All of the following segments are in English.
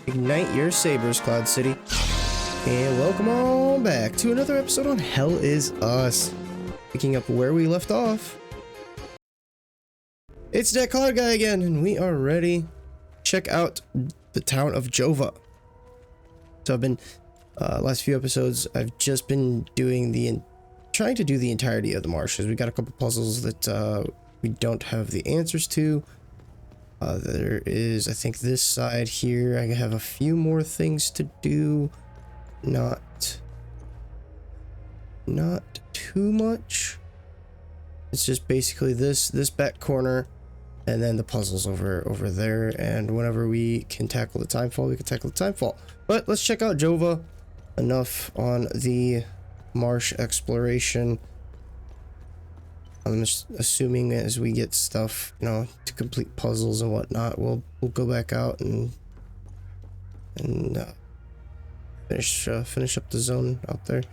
Ignite your sabers, Cloud City. And welcome on back to another episode on Hell Is Us. Picking up where we left off. It's that cloud guy again, and we are ready to check out the town of Jova. So I've been, last few episodes, I've just been doing trying to do the entirety of the marshes. We got a couple puzzles that we don't have the answers to. There is, I think, this side here. I have a few more things to do. Not too much. It's just basically this back corner, and then the puzzles over there. And whenever we can tackle the timefall, we can tackle the timefall. But let's check out Jova. Enough on the marsh exploration. I'm just assuming as we get stuff, you know, to complete puzzles and whatnot, we'll go back out and finish up the zone out there.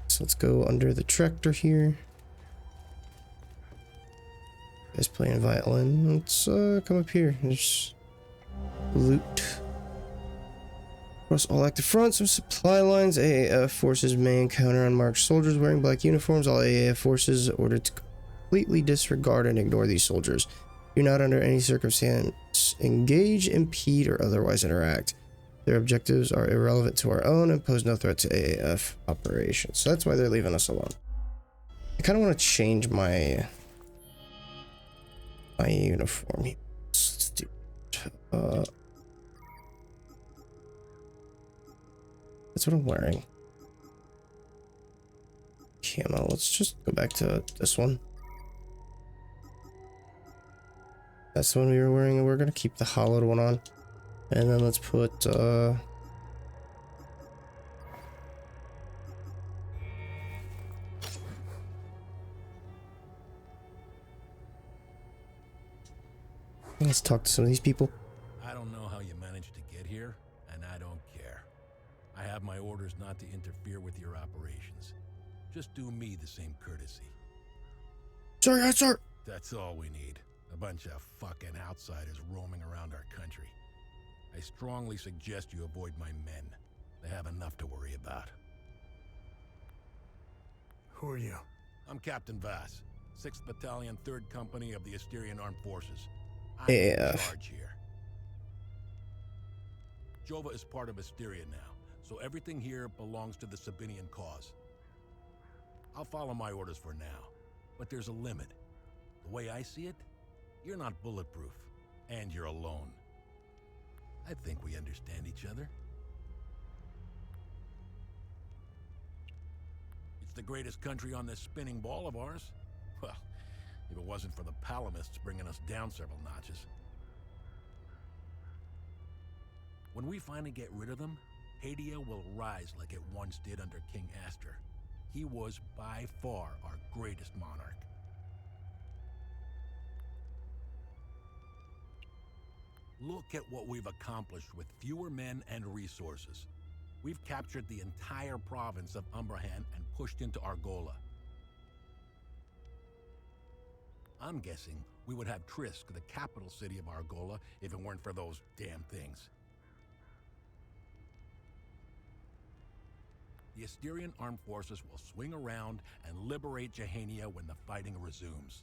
So let's go under the tractor here. Guys playing violin. Let's come up here. There's loot. Across all active fronts, some supply lines. AAF forces may encounter unmarked soldiers wearing black uniforms. All AAF forces are ordered to completely disregard and ignore these soldiers. Do not under any circumstance engage, impede, or otherwise interact. Their objectives are irrelevant to our own and pose no threat to AAF operations. So that's why they're leaving us alone. I kind of want to change my uniform here. Let's do that's what I'm wearing. Camo. Let's just go back to this one. That's the one we were wearing, and we're gonna keep the hollowed one on. And then let's put let's talk to some of these people. I don't know how you managed to get here, and I don't care. I have my orders not to interfere with your operations. Just do me the same courtesy. Sir, yes, sir. That's all we need. A bunch of fucking outsiders roaming around our country. I strongly suggest you avoid my men. They have enough to worry about. Who are you? I'm Captain Vass, 6th Battalion, 3rd Company of the Asterian Armed Forces. I'm in charge here. Jova is part of Asteria now, so everything here belongs to the Sabinian cause. I'll follow my orders for now, but there's a limit. The way I see it, you're not bulletproof, and you're alone. I think we understand each other. It's the greatest country on this spinning ball of ours. Well, if it wasn't for the Palamists bringing us down several notches. When we finally get rid of them, Hadia will rise like it once did under King Astor. He was by far our greatest monarch. Look at what we've accomplished with fewer men and resources. We've captured the entire province of Umbrahan and pushed into Argola. I'm guessing we would have Trisk, the capital city of Argola, if it weren't for those damn things. The Asterian armed forces will swing around and liberate Jehania when the fighting resumes.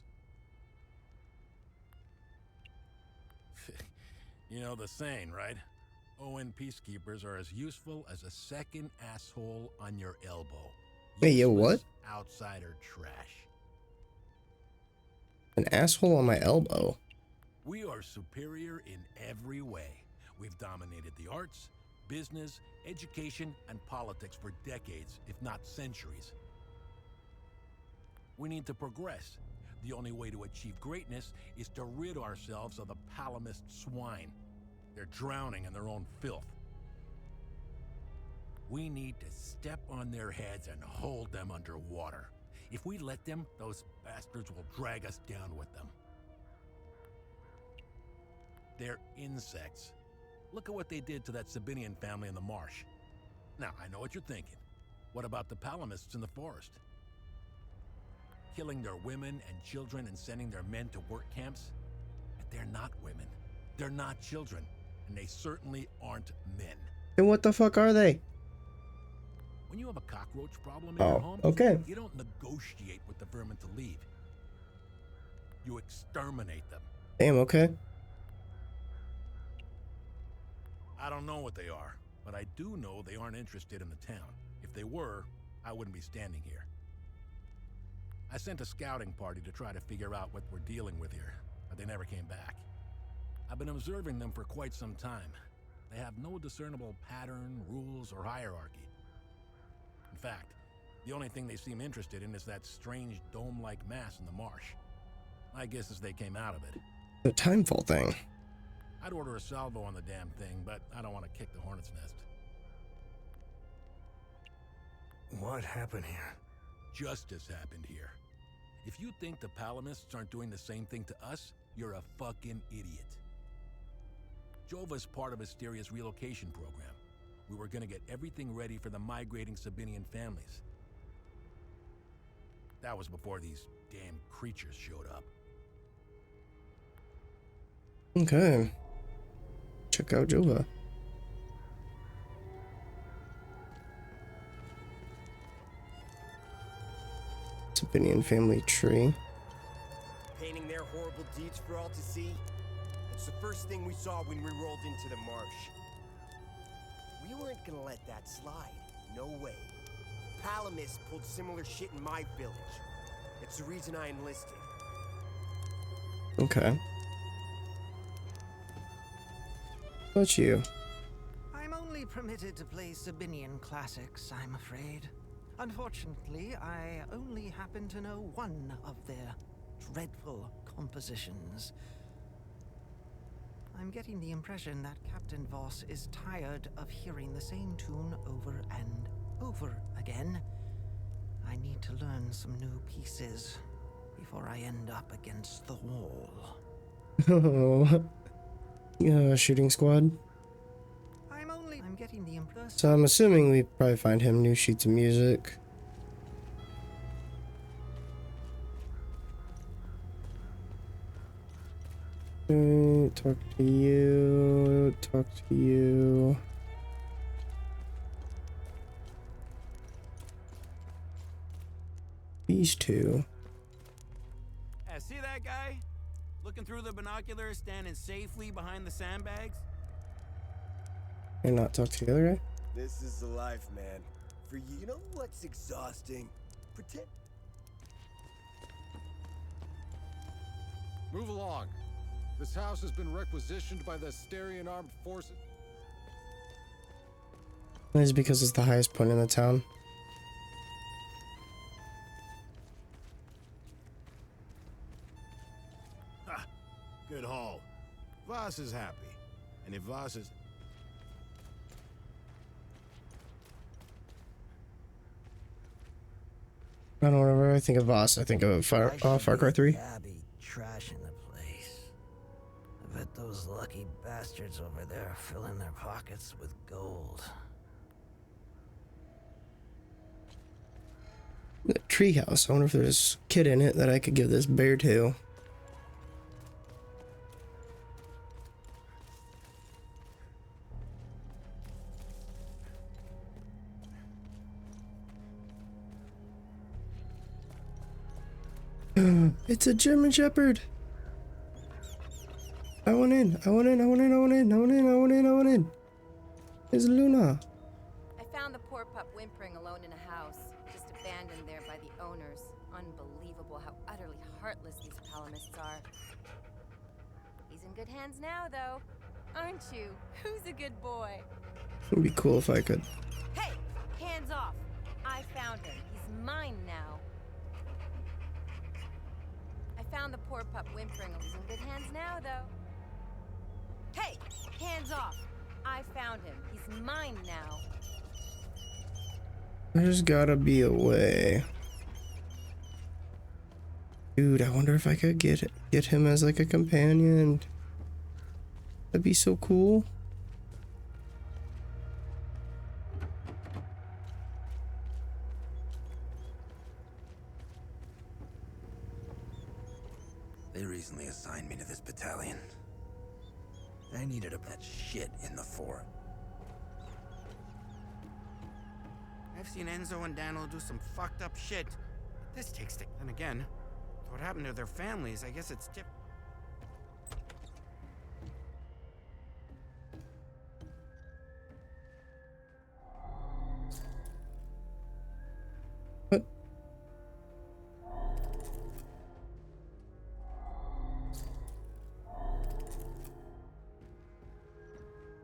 You know the saying, right? ON peacekeepers are as useful as a second asshole on your elbow. Hey, yo, what? Outsider trash. An asshole on my elbow. We are superior in every way. We've dominated the arts, business, education, and politics for decades, if not centuries. We need to progress. The only way to achieve greatness is to rid ourselves of the Palamist swine. They're drowning in their own filth. We need to step on their heads and hold them underwater. If we let them, those bastards will drag us down with them. They're insects. Look at what they did to that Sabinian family in the marsh. Now, I know what you're thinking. What about the Palamists in the forest? Killing their women and children and sending their men to work camps? But they're not women. They're not children. and they certainly aren't men. Then what the fuck are they? When you have a cockroach problem in your Oh, home, okay. you don't negotiate with the vermin to leave. You exterminate them. Damn, okay. I don't know what they are, but I do know they aren't interested in the town. If they were, I wouldn't be standing here. I sent a scouting party to try to figure out what we're dealing with here, but they never came back. I've been observing them for quite some time. They have no discernible pattern, rules, or hierarchy. In fact, the only thing they seem interested in is that strange dome-like mass in the marsh. My guess is they came out of it. The timefall thing. I'd order a salvo on the damn thing, but I don't want to kick the hornet's nest. What happened here? Justice happened here. If you think the Palamists aren't doing the same thing to us, you're a fucking idiot. Jova's part of Asteria's relocation program. We were gonna get everything ready for the migrating Sabinian families. That was before these damn creatures showed up. Okay. Check out Jova. Sabinian family tree. Painting their horrible deeds for all to see. It's the first thing we saw when we rolled into the marsh. We weren't gonna let that slide. No way. Palamis pulled similar shit in my village. It's the reason I enlisted. Okay. What about you? I'm only permitted to play Sabinian classics, I'm afraid. Unfortunately, I only happen to know one of their dreadful compositions. I'm getting the impression that Captain Voss is tired of hearing the same tune over and over again. I need to learn some new pieces before I end up against the wall. Oh. Yeah, shooting squad. I'm getting the impression. So I'm assuming we probably find him new sheets of music. Talk to you. Talk to you. These two. See that guy? Looking through the binoculars, standing safely behind the sandbags? And not talk to the other guy? This is the life, man. For you know what's exhausting? Pretend. Move along. This house has been requisitioned by the Asterian armed forces. That is because it's the highest point in the town. Ha! Good haul. Voss is happy. And if Voss is... I don't know, whenever I think of Voss, I think of Far Cry 3. Abby trashing the place. I bet those lucky bastards over there are filling their pockets with gold. The treehouse. I wonder if there's a kid in it that I could give this bear to. It's a German Shepherd. I want in. I want in. I want in. I want in. I want in. I want in. I want in. It's Luna. I found the poor pup whimpering alone in a house, just abandoned there by the owners. Unbelievable how utterly heartless these Palamists are. He's in good hands now, though, aren't you? Who's a good boy? It'd be cool if I could. Hey, hands off! I found him. He's mine now. I found the poor pup whimpering. He's in good hands now, though. Hey, hands off! I found him. He's mine now. There's gotta be a way. Dude, I wonder if I could get him as like a companion. That'd be so cool. They recently assigned me to this battalion. I needed that shit in the fort. I've seen Enzo and Daniel do some fucked up shit. This takes the... And again, what happened to their families? I guess it's different. What?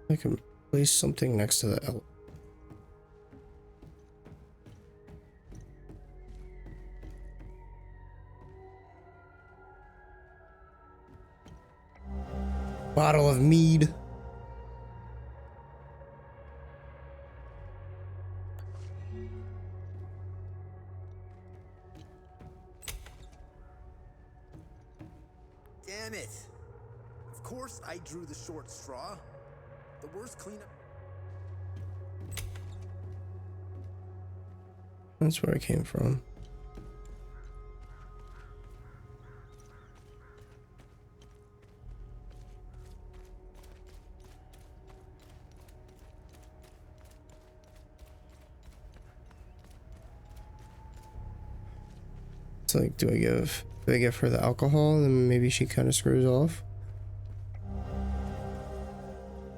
I can place something next to the L. Bottle of mead. Damn it! Of course I drew the short straw. The worst cleanup. That's where I came from. It's like, do I give her the alcohol and then maybe she kind of screws off?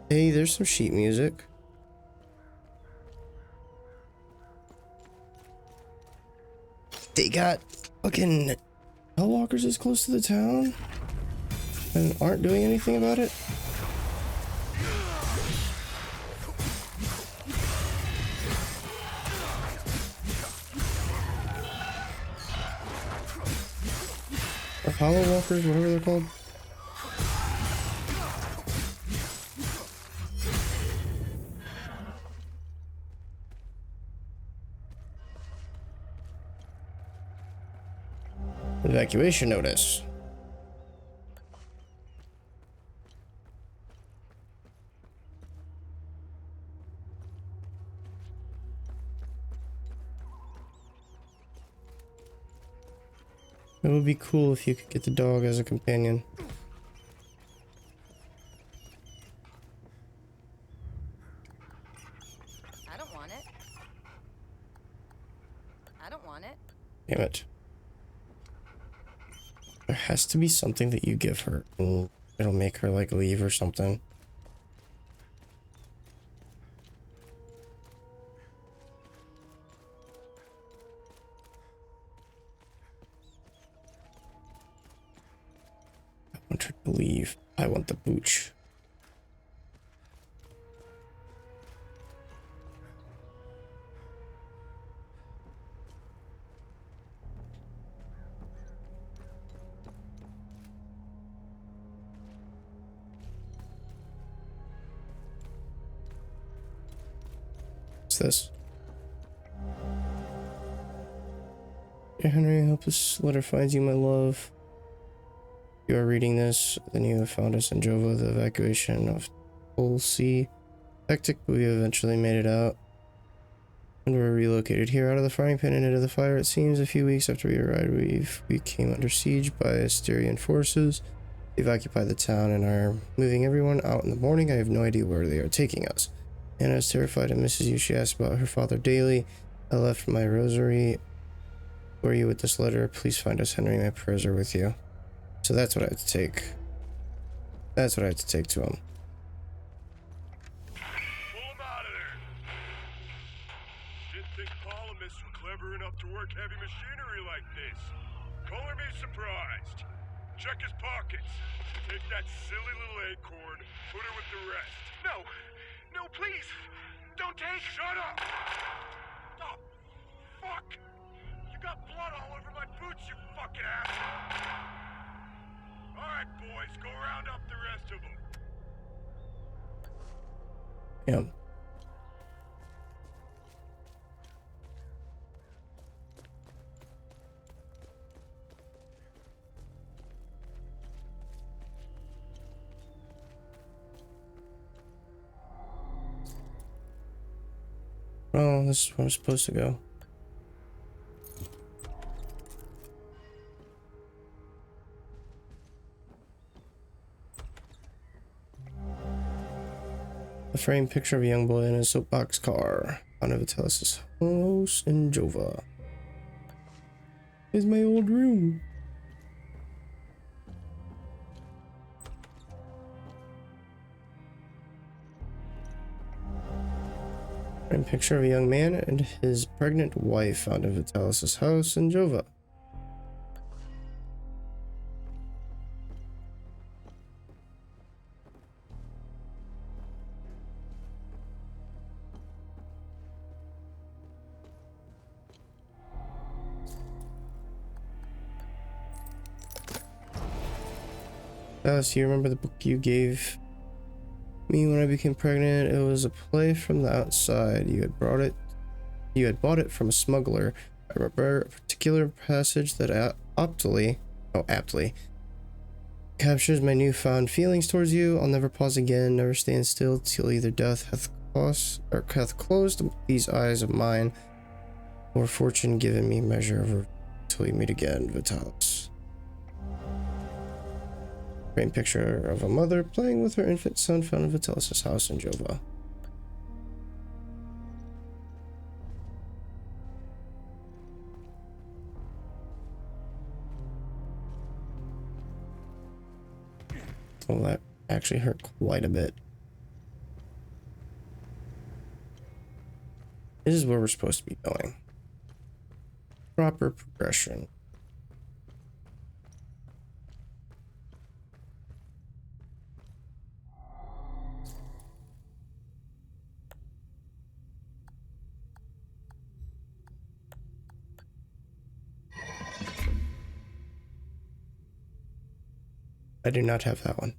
Hey, there's some sheet music. They got fucking hellwalkers this close to the town and aren't doing anything about it? Or hollow walkers, whatever they're called. Evacuation notice. It would be cool if you could get the dog as a companion. I don't want it. I don't want it. Damn it. There has to be something that you give her and it'll make her like leave or something. I want her to leave. I want the booch. What's this? Dear Henry, I hope this letter finds you, my love. If you are reading this, then you have found us in Jova. The evacuation of Tulsi. Hectic, but we eventually made it out. And we're relocated here out of the frying pan and into the fire. It seems a few weeks after we arrived, we came under siege by Asterian forces. They've occupied the town and are moving everyone out in the morning. I have no idea where they are taking us. Anna is terrified and misses you. She asks about her father daily. I left my rosary for you with this letter. Please find us, Henry. My prayers are with you. So that's what I had to take. That's what I had to take to him. Pull him out of there. Didn't think columnists were clever enough to work heavy machinery like this. Color me surprised. Check his pockets. Take that silly little acorn, put her with the rest. No! No, please! Don't take... Shut up! Oh, fuck! You got blood all over my boots, you fucking asshole! Alright, boys, go round up the rest of them. Yeah. Oh, this is where I'm supposed to go. A framed picture of a young boy in a soapbox car. Found at Vitalis' house in Jova. Here's my old room. Framed picture of a young man and his pregnant wife found in Vitalis' house in Jova. Alice, you remember the book you gave me when I became pregnant? It was a play from the outside. You had bought it from a smuggler. I remember a particular passage that aptly captures my newfound feelings towards you. I'll never pause again, never stand still till either death hath closed these eyes of mine, or fortune given me measure of till we meet again, Vitalis. Framed picture of a mother playing with her infant son found in Vitalis' house in Jova. Well, that actually hurt quite a bit. This is where we're supposed to be going. Proper progression. I do not have that one.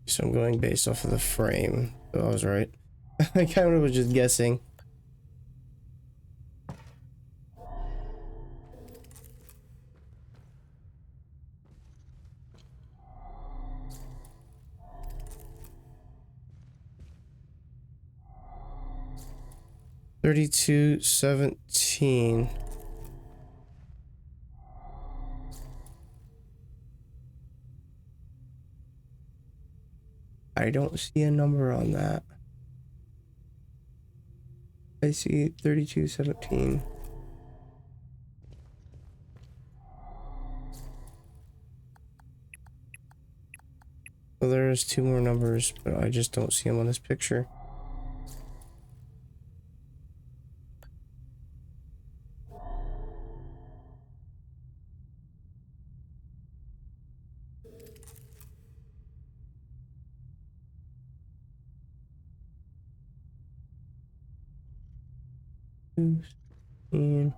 So I'm going based off of the frame. So I was right. I kind of was just guessing. $32.17. I don't see a number on that. I see 32.17. So there's two more numbers, but I just don't see them on this picture. And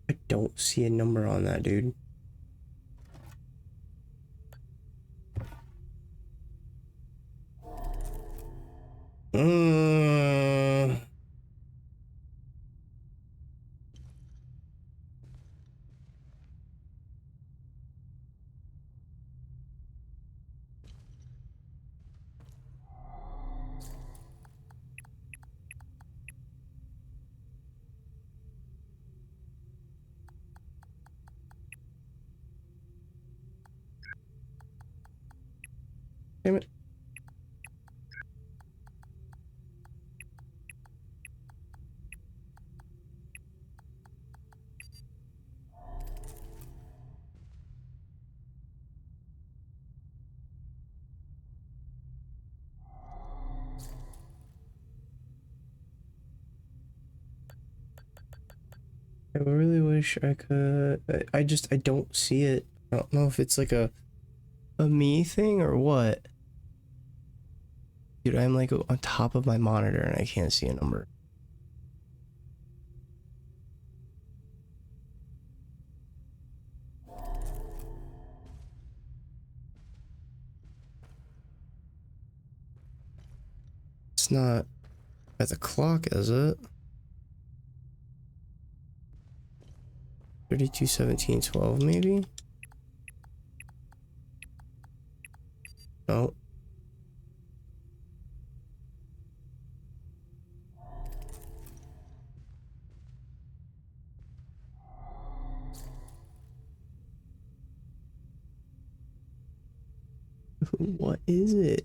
I don't see a number on that, dude. Damn it. I really wish I could. I don't see it. I don't know if it's like a me thing or what. Dude, I'm like on top of my monitor and I can't see a number. It's not at the clock, is it? 32, 17, 12, maybe? No. What is it?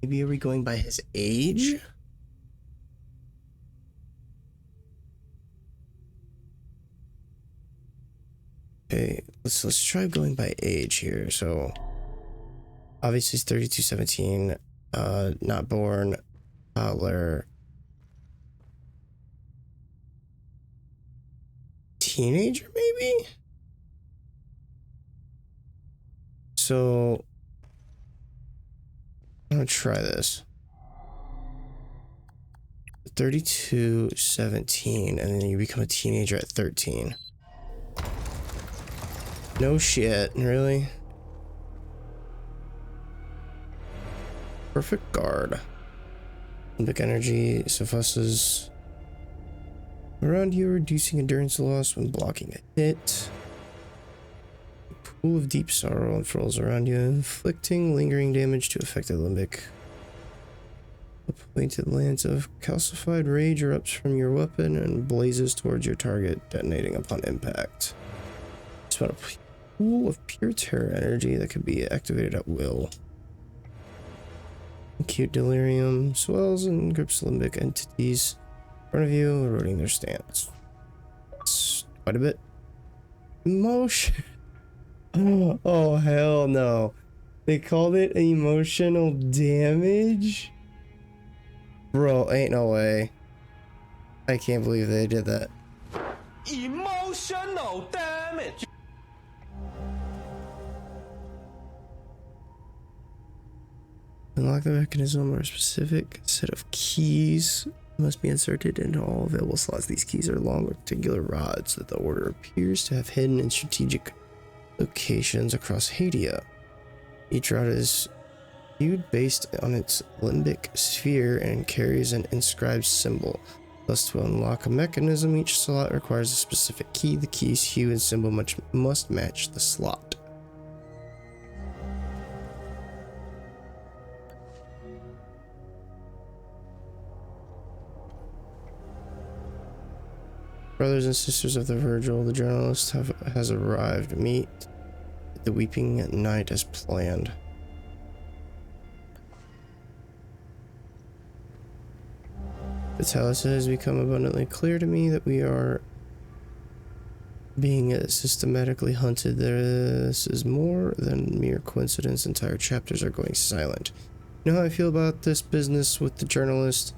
Maybe are we going by his age? Okay, let's try going by age here. So obviously it's 3217, not born, toddler, teenager maybe? So I'm gonna try this. 32, 17, and then you become a teenager at 13. No shit, really? Perfect guard. Limbic energy suffuses around you, reducing endurance loss when blocking a hit. A pool of deep sorrow unfurls around you, inflicting lingering damage to affected limbic. A pointed lance of calcified rage erupts from your weapon and blazes towards your target, detonating upon impact. Spawn a pool of pure terror energy that can be activated at will. Acute delirium swells and grips limbic entities in front of you, eroding their stance. It's quite a bit. Emotion. Oh, hell no. They called it emotional damage? Bro, ain't no way. I can't believe they did that. Emotional damage. Unlock the mechanism or a specific set of keys must be inserted into all available slots. These keys are long rectangular rods that the order appears to have hidden in strategic locations across Hadia. Each rod is viewed based on its limbic sphere and carries an inscribed symbol. Thus, to unlock a mechanism, each slot requires a specific key. The key's hue and symbol must match the slot. Brothers and sisters of the Virgil, the journalist has arrived. Meet the weeping night as planned. Vitalis, it has become abundantly clear to me that we are being systematically hunted. This is more than mere coincidence. Entire chapters are going silent. You know how I feel about this business with the journalist?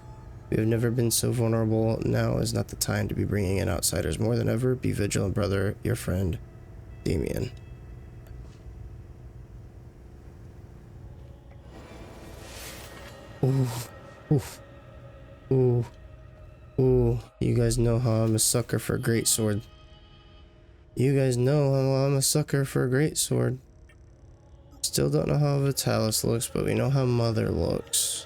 We have never been so vulnerable. Now is not the time to be bringing in outsiders. More than ever, be vigilant, brother. Your friend, Damien. Ooh. Oof. Ooh. Ooh. You guys know how I'm a sucker for a great sword. You guys know how I'm a sucker for a great sword. Still don't know how Vitalis looks, but we know how Mother looks.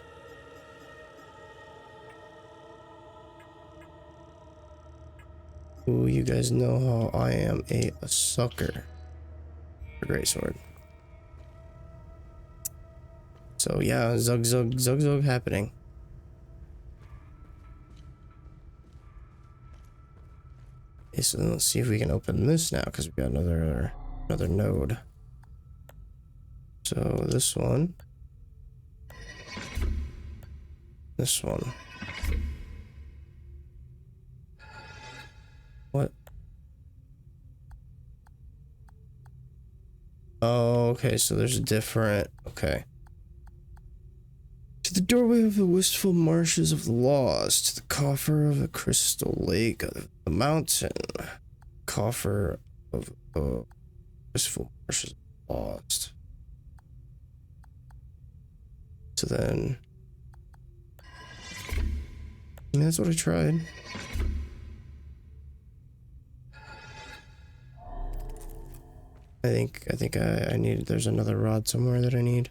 Ooh, you guys know how I am a sucker for greatsword. So yeah, zug zug zug zug happening. Okay, so let's see if we can open this now, because we've got another node. So this one. Oh, okay, so there's a different... Okay. To the doorway of the wistful marshes of the lost, to the coffer of the crystal lake of the mountain, coffer of the wistful marshes of the lost. So then... Yeah, that's what I tried. I think I need... There's another rod somewhere that I need.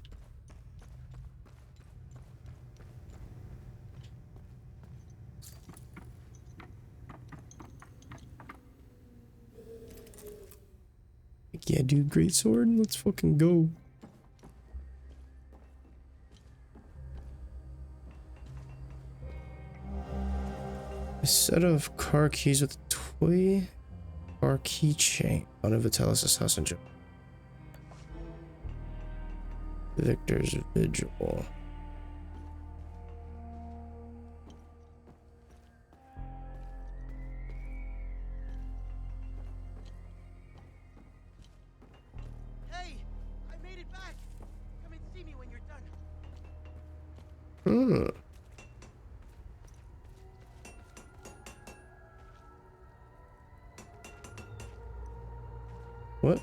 Yeah, dude, great sword. Let's fucking go. A set of car keys with a toy car keychain on a Vitalis' house in Jova. Victor's Vigil. Hey, I made it back. Come and see me when you're done. Hmm. What?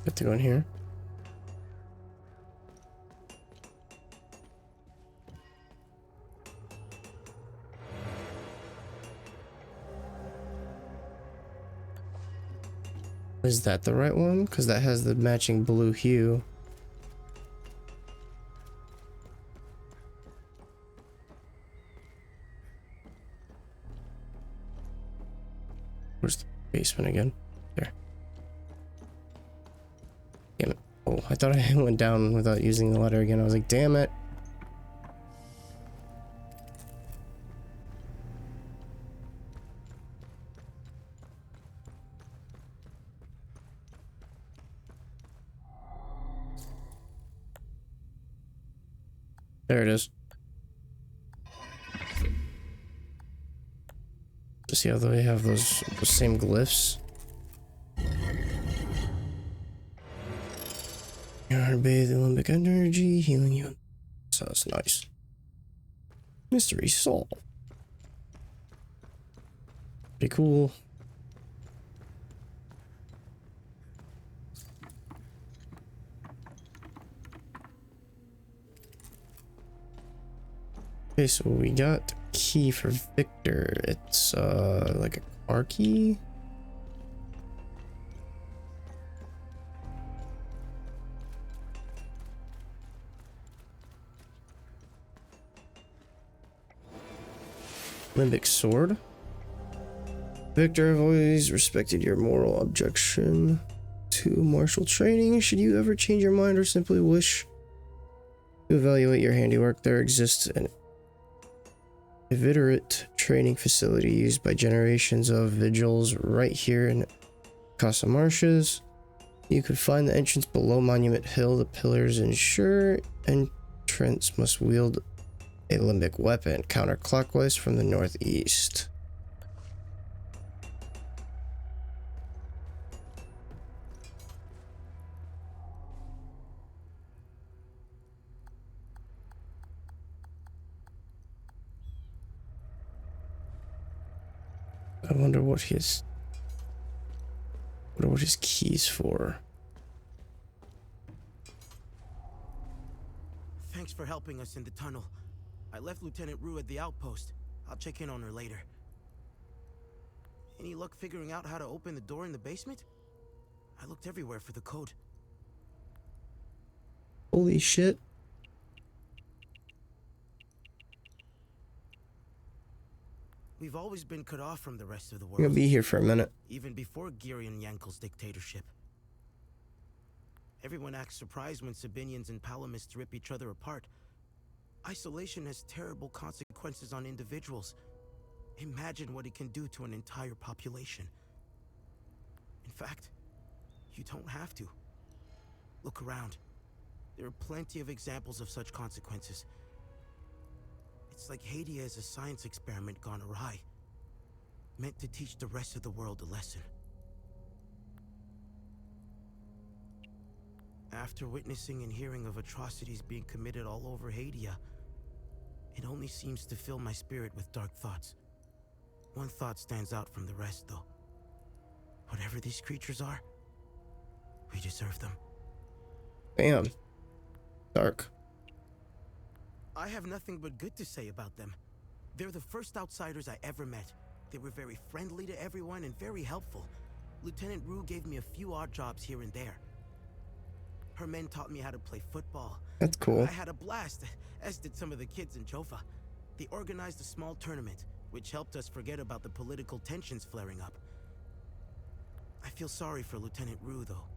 Got to go in here. Is that the right one? Because that has the matching blue hue. Where's the basement again? There. Damn it. Oh, I thought I went down without using the ladder again. I was like, damn it. There it is. To see how they have those same glyphs. You're bathed in limbic energy, healing you. So that's nice. Mystery solved. Pretty cool. Okay, so we got the key for Victor. It's like a car key. Limbic sword. Victor, I've always respected your moral objection to martial training. Should you ever change your mind or simply wish to evaluate your handiwork, there exists an inveterate training facility used by generations of vigils right here in Casa Marshes. You could find the entrance below Monument Hill. The pillars ensure entrants must wield a limbic weapon counterclockwise from the northeast. I wonder what his key's for. Thanks for helping us in the tunnel. I left Lieutenant Rue at the outpost. I'll check in on her later. Any luck figuring out how to open the door in the basement? I looked everywhere for the code. Holy shit. We've always been cut off from the rest of the world. I'm gonna be here for a minute. Even before Girion Yankel's dictatorship. Everyone acts surprised when Sabinians and Palamists rip each other apart. Isolation has terrible consequences on individuals. Imagine what it can do to an entire population. In fact, you don't have to. Look around. There are plenty of examples of such consequences. It's like Haiti as a science experiment gone awry. meant to teach the rest of the world a lesson. After witnessing and hearing of atrocities being committed all over Hadia, it only seems to fill my spirit with dark thoughts. One thought stands out from the rest, though. Whatever these creatures are, we deserve them. Bam. Dark. I have nothing but good to say about them. They're the first outsiders I ever met. They were very friendly to everyone and very helpful. Lieutenant Rue gave me a few odd jobs here and there. Her men taught me how to play football. That's cool. I had a blast, as did some of the kids in Jova. They organized a small tournament, which helped us forget about the political tensions flaring up. I feel sorry for Lieutenant Rue, though.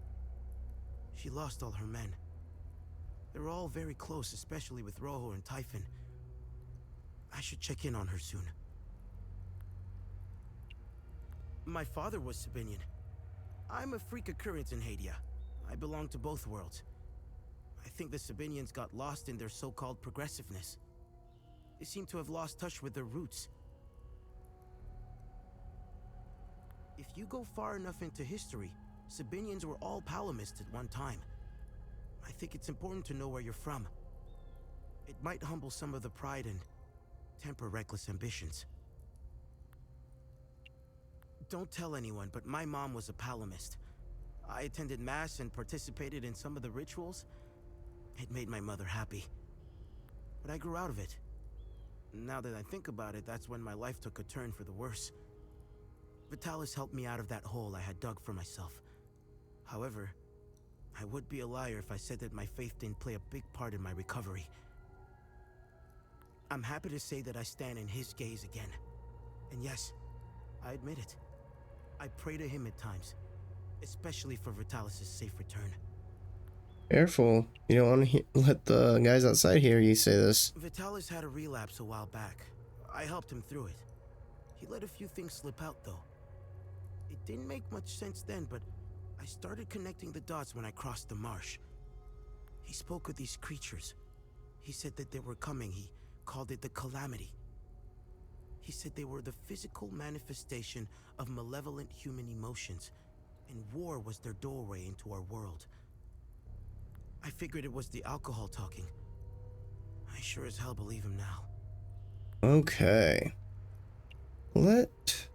She lost all her men. They were all very close, especially with Rojo and Typhon. I should check in on her soon. My father was Sabinian. I'm a freak occurrence in Hadia. I belong to both worlds. I think the Sabinians got lost in their so-called progressiveness. They seem to have lost touch with their roots. If you go far enough into history, Sabinians were all Palamists at one time. I think it's important to know where you're from. It might humble some of the pride and temper reckless ambitions. Don't tell anyone, but my mom was a Palamist. I attended mass and participated in some of the rituals. It made my mother happy. But I grew out of it. Now that I think about it, that's when my life took a turn for the worse. Vitalis helped me out of that hole I had dug for myself. However, I would be a liar if I said that my faith didn't play a big part in my recovery. I'm happy to say that I stand in his gaze again. And yes, I admit it. I pray to him at times, especially for Vitalis' safe return. Careful. You don't want to let the guys outside hear you say this. Vitalis had a relapse a while back. I helped him through it. He let a few things slip out, though. It didn't make much sense then, but I started connecting the dots when I crossed the marsh. He spoke of these creatures. He said that they were coming. He called it the calamity. He said they were the physical manifestation of malevolent human emotions, and war was their doorway into our world. I figured it was the alcohol talking. I sure as hell believe him now. Okay. Okay.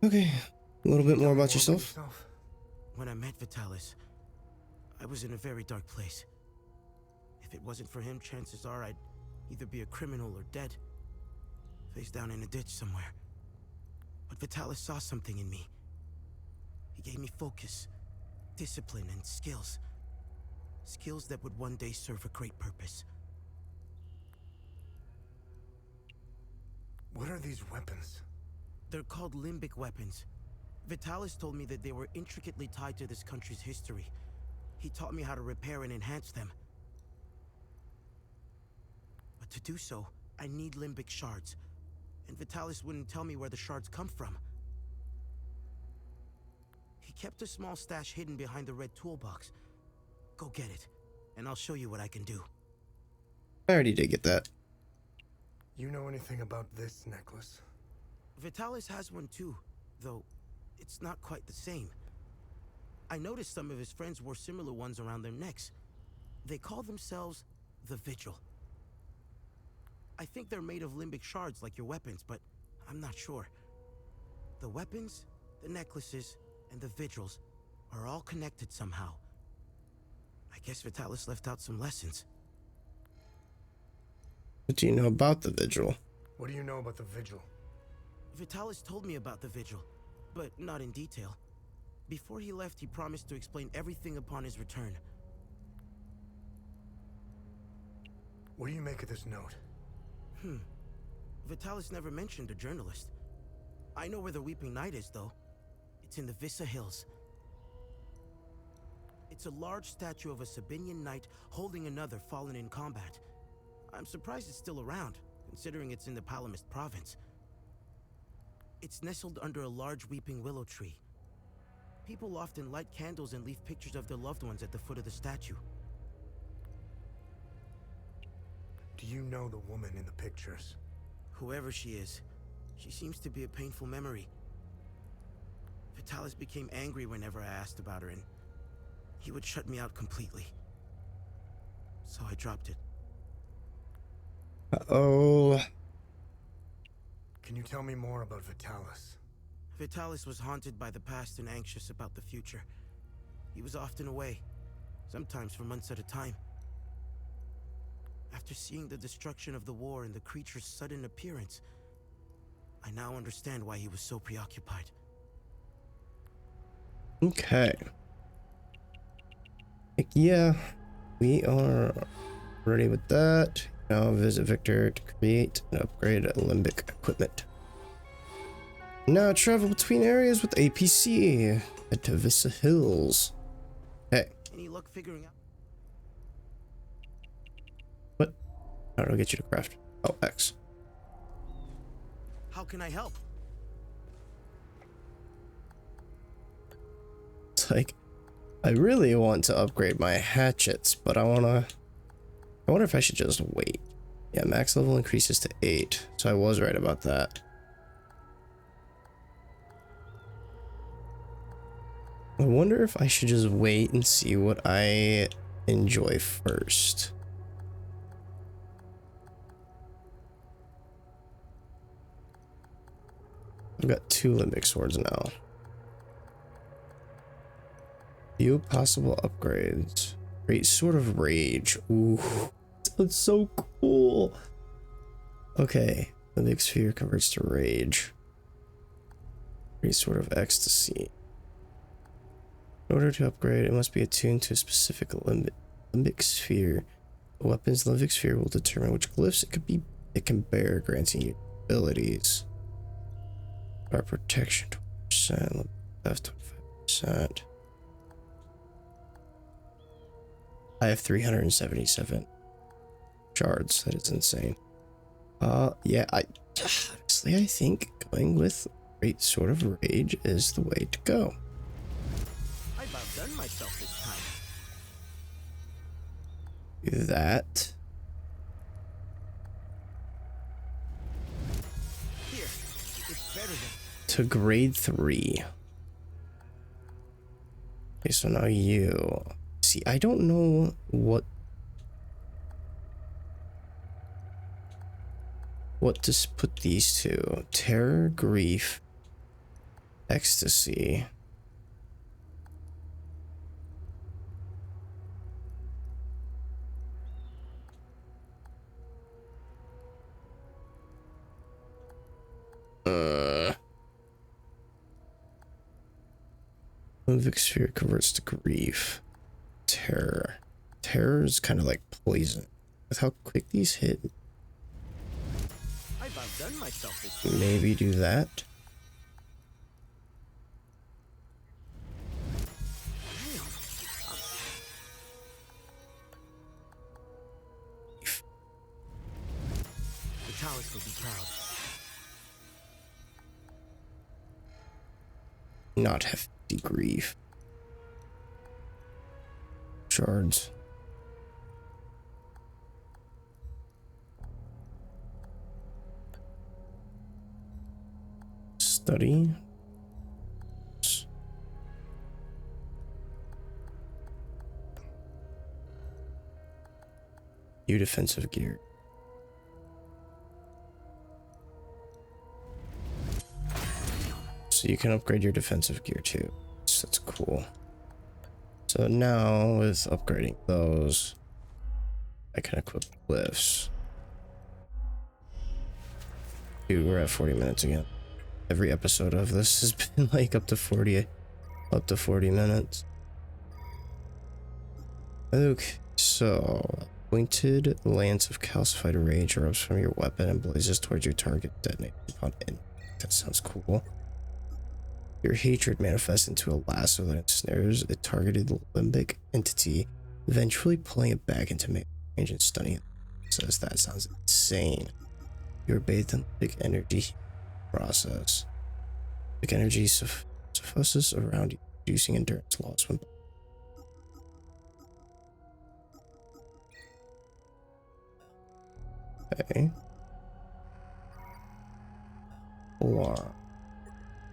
A little bit more about yourself. When I met Vitalis, I was in a very dark place. If it wasn't for him, chances are I'd either be a criminal or dead, face down in a ditch somewhere. But Vitalis saw something in me. He gave me focus, discipline, and skills. Skills that would one day serve a great purpose. What are these weapons? They're called limbic weapons. Vitalis told me that they were intricately tied to this country's history. He taught me how to repair and enhance them. But to do so, I need limbic shards. And Vitalis wouldn't tell me where the shards come from. He kept a small stash hidden behind the red toolbox. Go get it, and I'll show you what I can do. I already did get that. You know anything about this necklace? Vitalis has one too, though it's not quite the same. I noticed some of his friends wore similar ones around their necks. They call themselves the Vigil. I think they're made of limbic shards like your weapons, but I'm not sure. The weapons, the necklaces, and the Vigils are all connected somehow. I guess Vitalis left out some lessons. What do you know about the Vigil? What do you know about the Vigil? Vitalis told me about the Vigil, but not in detail. Before he left, he promised to explain everything upon his return. What do you make of this note? Vitalis never mentioned a journalist. I know where the Weeping Knight is, though. It's in the Vissa Hills. It's a large statue of a Sabinian knight holding another fallen in combat. I'm surprised it's still around, considering it's in the Palamist province. It's nestled under a large weeping willow tree. People often light candles and leave pictures of their loved ones at the foot of the statue. Do you know the woman in the pictures? Whoever she is, she seems to be a painful memory. Vitalis became angry whenever I asked about her, and he would shut me out completely. So I dropped it. Uh-oh. Can you tell me more about Vitalis? Vitalis was haunted by the past and anxious about the future. He was often away, sometimes for months at a time. After seeing the destruction of the war and the creature's sudden appearance, I now understand why he was so preoccupied. Okay. Yeah, we are ready with that. Now visit Victor to create and upgrade limbic equipment. Now travel between areas with APC. Head to Vista Hills. Hey. Any luck figuring out? What? How do I get you to craft? Oh, X. How can I help? It's like, I really want to upgrade my hatchets, but I wonder if I should just wait. Yeah, max level increases to 8, so I was right about that. I wonder if I should just wait and see what I enjoy first. I've got 2 limbic swords now. Few possible upgrades. Great Sword of Rage. Ooh, that's so cool. Okay, limbic sphere converts to rage. Great Sword of Ecstasy. In order to upgrade, it must be attuned to a specific limbic sphere. The weapon's limbic sphere will determine which glyphs it can bear, granting you abilities. Our protection 20%, left 25%. I have 377 shards. That is insane. Yeah, honestly, I think going with Great Sword of Rage is the way to go. I've outdone myself this time. That. Here, it's better than... To grade 3. Okay, so now you. See, I don't know what to put these to. Terror, grief, ecstasy. Limbic sphere converts to grief. Terror. Terror is kind of like poison. With how quick these hit, I've outdone myself this time. maybe do that. Vitalis will be proud. Not hefty grief. Shards. Study. New defensive gear. So you can upgrade your defensive gear too. So that's cool. So now with upgrading those, I can equip glyphs. Dude, we're at 40 minutes again. Every episode of this has been like up to 40 minutes. Okay, so pointed lance of calcified rage erupts from your weapon and blazes towards your target, detonating upon impact. That sounds cool. Your hatred manifests into a lasso that ensnares a targeted limbic entity, eventually pulling it back into melee range and stunning it. Says that sounds insane. You're bathed in limbic energy process. Limbic energy suffuses around you, reducing endurance loss when. Okay. alarm.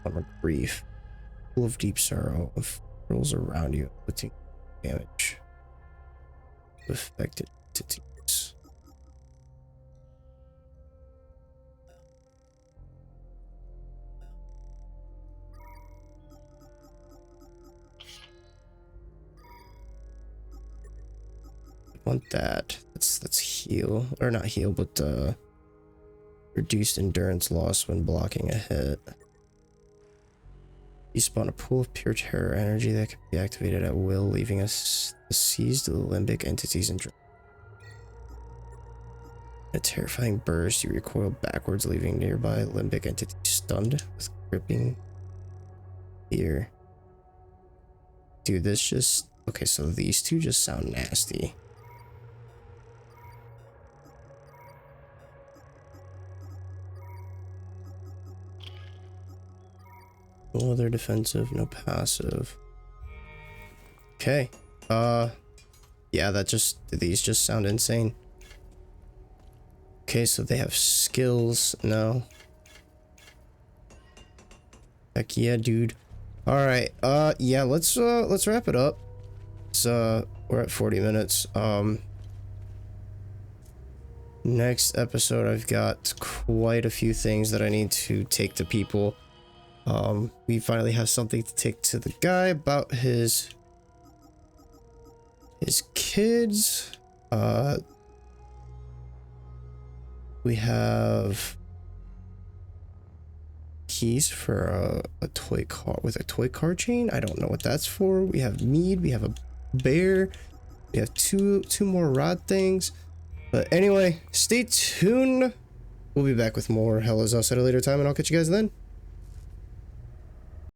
Of grief. Full of deep sorrow. Of rolls around you, inflicting damage to affected entities. I want that. Let's heal, or not heal, but reduced endurance loss when blocking a hit. You spawn a pool of pure terror energy that can be activated at will, leaving us the seized limbic entities in a terrifying burst. You recoil backwards, leaving nearby limbic entities stunned with gripping fear. Dude, this just... Okay, so these two just sound nasty. No other defensive, no passive. Okay. Yeah, these just sound insane. Okay, so they have skills now. Heck yeah, dude. Alright, yeah, let's wrap it up. It's, we're at 40 minutes. Next episode, I've got quite a few things that I need to take to people. We finally have something to take to the guy about his kids. We have keys for a toy car with a toy car chain. I don't know what that's for. We have mead. We have a bear. We have two more rod things. But anyway, stay tuned. We'll be back with more Hell Is Us at a later time, and I'll catch you guys then.